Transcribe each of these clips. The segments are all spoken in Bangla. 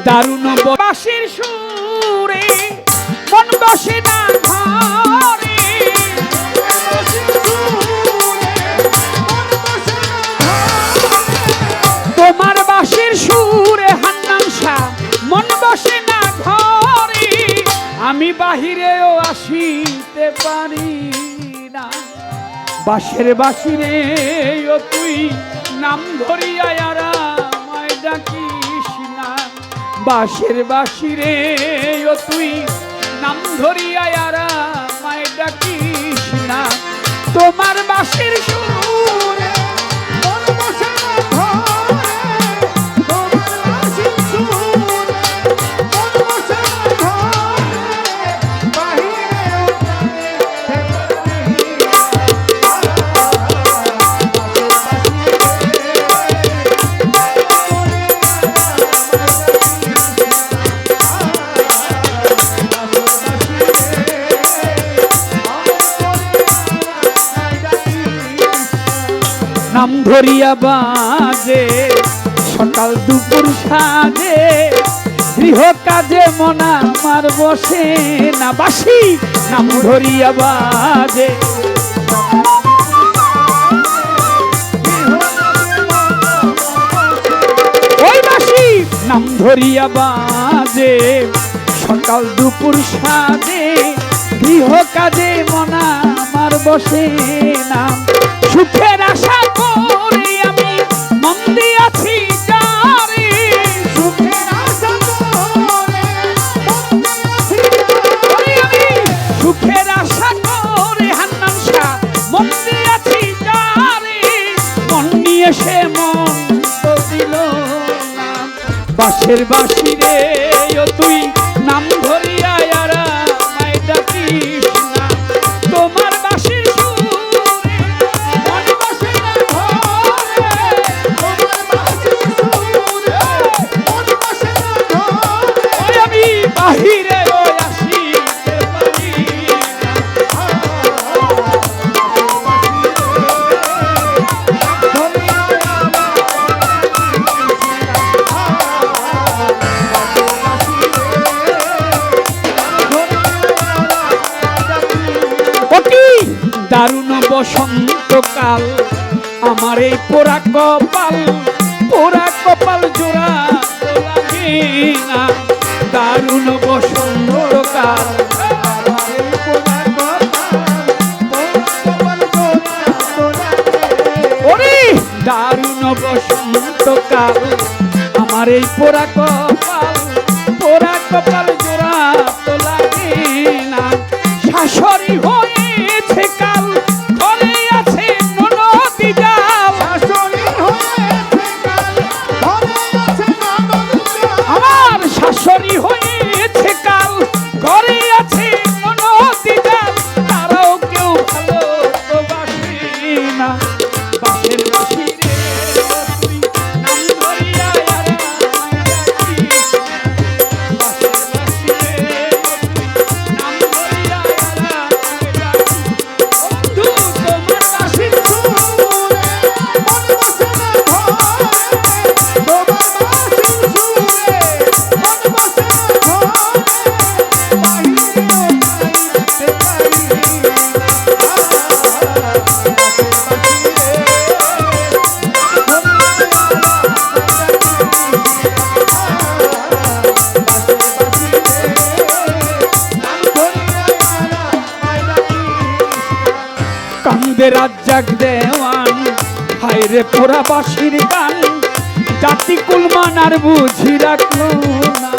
দারুণ বাঁশির সুরে মন বসে না ঘরে, তোমার বাঁশির সুরে হান্নান শাহ মন বসে না ঘরে, আমি বাহিরেও আসিতে পারি না। বাঁশের বাঁশিরে ও তুই নাম ধরিয়া আমায় ডাকিস না, বাঁশের বাঁশিরে ও তুই নাম ধরিয়া আমায় ডাকিস না। তোমার বাঁশির সুরে মন বসে না ঘরে, তোমার বাঁশির সুরে মন বসে না ঘরে, বাহিরেও নাম ধরিয়া বাজে সকাল দুপুর সাজে, গৃহ কাজে মন আমার বসে না। বাঁশি নাম ধরিয়া বাজে, ওই বাঁশি নাম ধরিয়া বাজে সকাল দুপুর সাজে, গৃহ কাজে মন আমার বসে না। সুখের আশা করে আমি মন দিয়াছি যারে, সুখের আশা করে আমি সুখের আশা করে হান্নান শাহ মন দিয়াছি যারে, মন নিয়ে সে মন তো দিল না। বাঁশের বাঁশিরে ও তুই নাম ধরিয়া আমায় ডাকিস না, তোমার বাঁশির বাহিরে আসিতে পারি দারুণ বসন্তকাল আমার এই পোড়া কপাল জোড়া লাগে না। দারুণ বসন্তকাল ওরে দারুণ বসন্তকাল আমার এই পোড়া কপাল জোড়া তো লাগে না। শাশুড়ি হয়েছে কাল ঘরে আছে ননদি জাল, আমার শাশুড়ি হয়েছে কাল ঘরে আছে ননদি জাল, তারাও কেউ ভালো তো বাসে না। বাঁশের বাঁশিরে তুই নাম ধরিয়া বাঁশের বাঁশিরে নাম ধরিয়া বন্ধু তোমার বাঁশির সুরে মন বসে না ঘরে, তোমার বাঁশির সুরে মন বসে না ঘরে, বাহিরেও যাইতে পারি কান্দে রাজ্জাক দেওয়ান, হায় রে পোড়া বাঁশির গান, জাতি কুলমান আর বুঝি রাখলো না।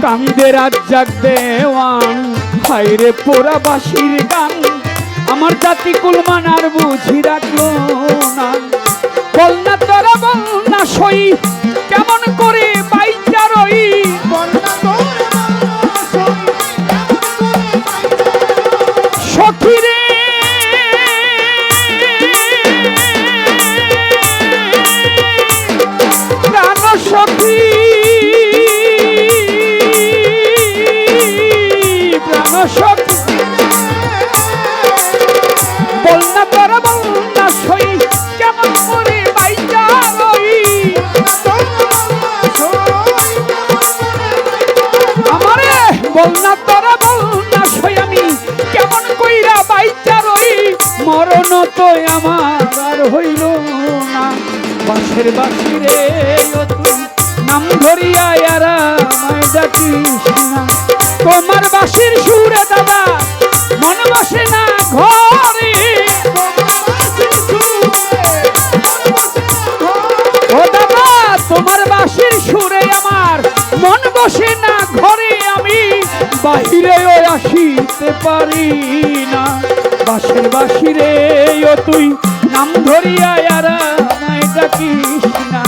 কান্দে রাজ্জাক দেওয়ান, হায় রে পোড়া বাঁশির গান, আমার জাতি কুলমান আর বুঝি রাখলো না। বল না তোরা বল না সই কেমন করে বাইচা রই, সখী রে প্রাণ সখী প্রাণ সখী বল না তোরা বল না সই আমি কেমন কইরা বাইচা রই মরণ তো আমার আর হইল না বাঁশের বাঁশি রে ও তুই নাম ধরিয়া আর আমায় ডাকিস না তোমার বাঁশির সুরে দাদা মন বসে না ঘরে ও দাদা তোমার বাঁশির সুরে আমার মন বসে না ঘরে আমি বাহিরেও আসিতে পারি না বাঁশের বাঁশি রে ও তুই নাম ধরিয়া আর আমায় ডাকিস না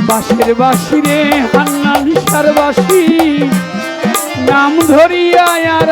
বাঁশের বাঁশি রে হান্নান সার বাঁশি নাম ধরিয়া আর